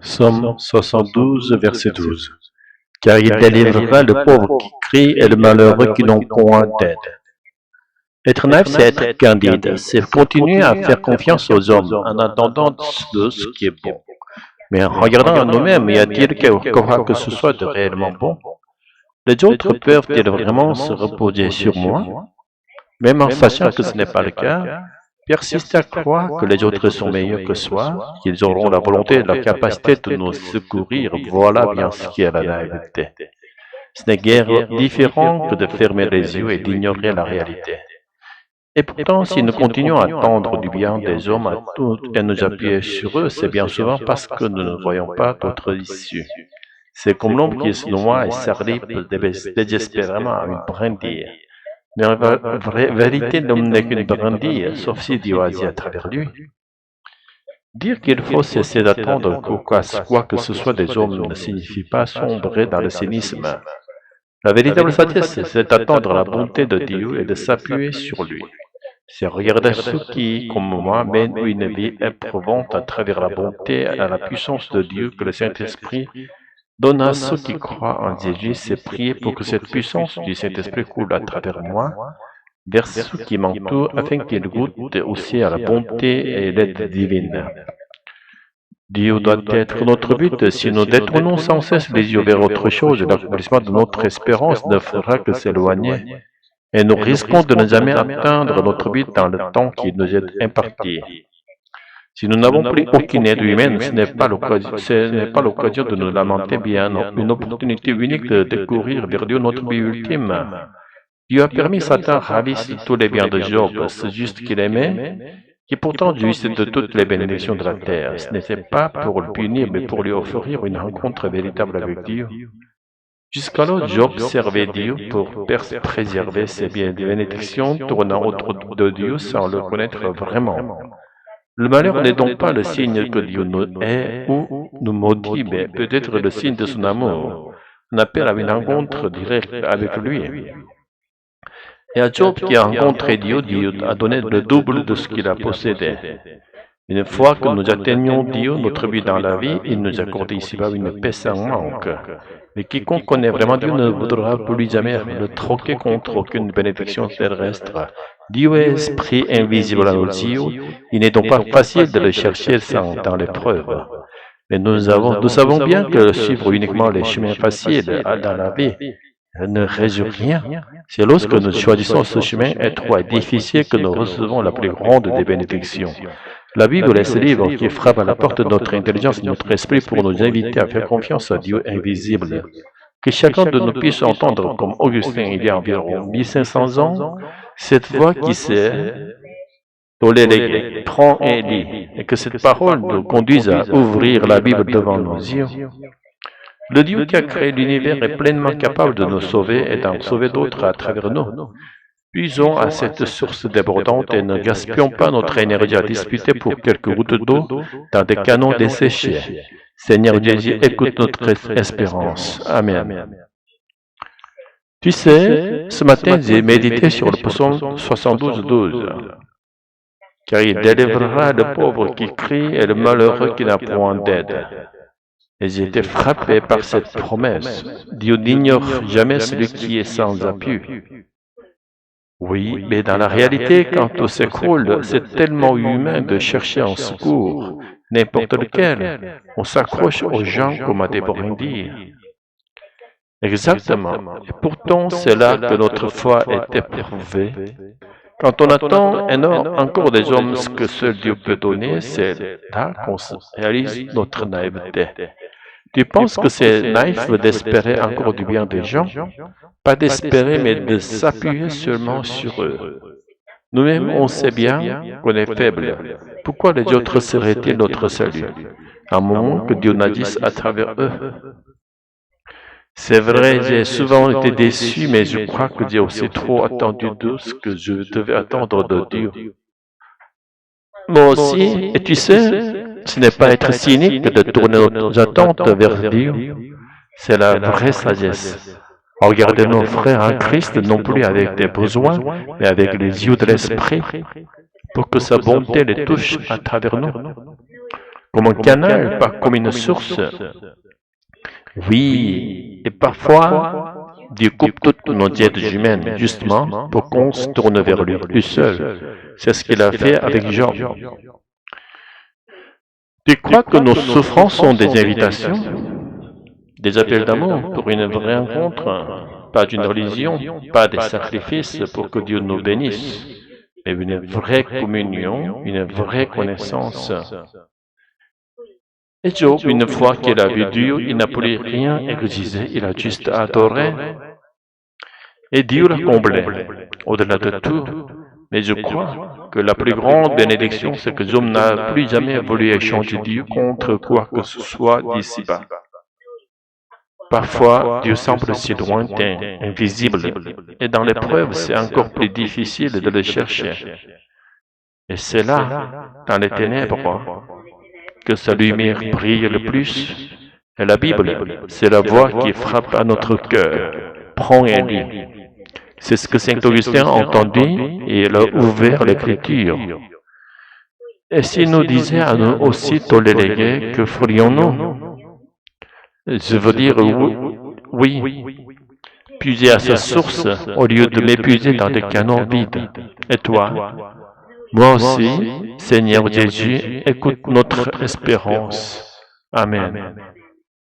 Psaume 72, verset 12. Car il délivrera le pauvre qui crie et le malheureux qui n'ont point d'aide. Être naïf, c'est être candide, c'est continuer à faire confiance aux hommes en attendant de ce qui est bon. Mais en regardant en nous-mêmes, y a-t-il quoi que ce soit de réellement bon? Les autres peuvent-ils vraiment se reposer sur moi? Même en sachant que ce n'est pas le cas, persister à croire que les autres sont meilleurs que soi, qu'ils auront la volonté et la capacité de nous secourir, voilà bien ce qui est la naïveté. Ce n'est guère différent que de fermer les yeux et d'ignorer la réalité. Et pourtant, si nous continuons à attendre du bien des hommes à tout et nous appuyer sur eux, c'est bien souvent parce que nous ne voyons pas d'autre issue. C'est comme l'ombre qui se noie et s'arrive désespérément à une brindille. Mais en vérité, l'homme n'est qu'une brindille, sauf si Dieu agit à travers lui. Dire qu'il faut cesser d'attendre quoi que ce soit des hommes ne signifie pas sombrer dans le cynisme. La véritable sagesse, c'est d'attendre la bonté de Dieu et de s'appuyer sur lui. C'est regarder ceux qui, comme moi, mènent une vie éprouvante à travers la bonté et la puissance de Dieu que le Saint-Esprit donne à ceux qui croient en Jésus, c'est prier pour que cette puissance du Saint-Esprit coule à travers moi, vers ceux qui m'entourent, afin qu'ils goûtent aussi à la bonté et l'aide divine. Dieu doit être notre but. Si nous détournons sans cesse les yeux vers autre chose, l'accomplissement de notre espérance ne fera que s'éloigner, et nous risquons de ne jamais atteindre notre but dans le temps qui nous est imparti. Si nous n'avons plus aucune aide humaine, ce n'est pas l'occasion de nous lamenter, bien une opportunité unique de découvrir vers Dieu notre but ultime. Dieu a permis Satan ravisse de tous les biens de Job, c'est juste qu'il aimait, qui pourtant jouissait de toutes les bénédictions de la terre. Ce n'était pas pour le punir, mais pour lui offrir une rencontre véritable avec Dieu. Jusqu'alors, Job servait Dieu pour préserver ses bénédictions, tournant autour de Dieu sans le connaître vraiment. Le malheur n'est donc pas le signe que Dieu nous hait ou nous maudit, mais peut-être le signe de son amour. On appelle à une rencontre directe avec lui. Et à Job qui a rencontré Dieu, Dieu a donné le double de ce qu'il a possédé. Une fois que nous atteignons Dieu, notre but dans la vie, il nous accorde ici-bas une paix sans manque. Mais quiconque connaît vraiment Dieu ne voudra plus jamais le troquer contre aucune bénédiction terrestre. Dieu est esprit invisible à nos yeux, il n'est donc pas facile de le chercher dans l'épreuve. Mais nous savons bien que suivre uniquement les chemins faciles dans la vie ne résout rien. C'est lorsque nous choisissons ce chemin étroit et difficile que nous recevons la plus grande des bénédictions. La Bible est ce livre qui frappe à la porte de notre intelligence et de notre esprit pour nous inviter à faire confiance à Dieu invisible. Que chacun de nous puisse entendre, comme Augustin il y a environ 1500 ans, cette voix qui s'est tolérée, prend et lit, et que cette parole nous conduise à ouvrir la Bible devant nos yeux. Le Dieu qui a créé l'univers est pleinement capable de nous sauver et d'en sauver d'autres à travers nous. Puisons à cette source débordante et ne gaspillons pas notre énergie à disputer pour quelques gouttes d'eau dans des canons desséchés. Seigneur Jésus, écoute notre espérance. Amen. Tu sais, ce matin, j'ai médité sur le psaume 72, 12. Car il délivrera le pauvre qui crie et le malheureux qui n'a point d'aide. Et j'ai été frappé par cette promesse. Dieu n'ignore jamais celui qui est sans appui. Oui, mais dans la réalité, quand tout s'écroule, c'est tellement humain de chercher un secours, n'importe lequel. On s'accroche aux gens comme à des brindilles. Exactement. Et pourtant, c'est là que notre foi est éprouvée. Quand on attend encore des hommes ce que seul Dieu peut donner, c'est là qu'on réalise notre naïveté. Tu penses que c'est naïf d'espérer encore du bien des gens? Pas d'espérer, mais de s'appuyer seulement sur eux. Nous-mêmes, on sait bien qu'on est faible. Pourquoi les autres seraient-ils notre salut? À un moment que Dieu n'agisse à travers eux. C'est vrai, j'ai souvent été déçu, mais je crois que j'ai aussi trop attendu de ce que je devais attendre de Dieu. Moi aussi, et tu sais, ce n'est pas être cynique de tourner nos attentes vers Dieu, c'est la vraie sagesse. Regardez nos frères en Christ non plus avec des besoins, mais avec les yeux de l'Esprit, pour que sa bonté les touche à travers nous. comme un canal, pas comme une source. Oui, et parfois, Dieu coupe toutes nos aides humaines, justement, pour qu'on se tourne vers lui seul. C'est ce qu'il a fait avec Job. Tu crois que nos souffrances sont des invitations, des appels d'amour pour une vraie rencontre, pas d'une religion, pas des sacrifices pour que Dieu nous bénisse, mais une vraie communion, une vraie connaissance. Et Job, une fois qu'il a vu Dieu, il n'a plus rien exigé, il a juste adoré. Et Dieu l'a comblé, au-delà de tout. Mais je crois que la plus grande bénédiction, c'est que Job n'a plus jamais voulu échanger Dieu contre quoi que ce soit d'ici-bas. Parfois, Dieu semble si lointain, invisible, et dans l'épreuve, c'est encore plus difficile de le chercher. Et c'est là, dans les ténèbres, que sa lumière brille le plus. Et la Bible, c'est la voix qui frappe à notre cœur. Prends et lis. C'est ce que Saint Augustin a entendu et il a ouvert l'Écriture. Et s'il nous disait à nous aussi, tous les légués, que ferions-nous? Je veux dire oui, puiser à sa source au lieu de m'épuiser dans des canons vides. Et toi? Moi aussi, Seigneur Jésus, écoute notre espérance. Amen.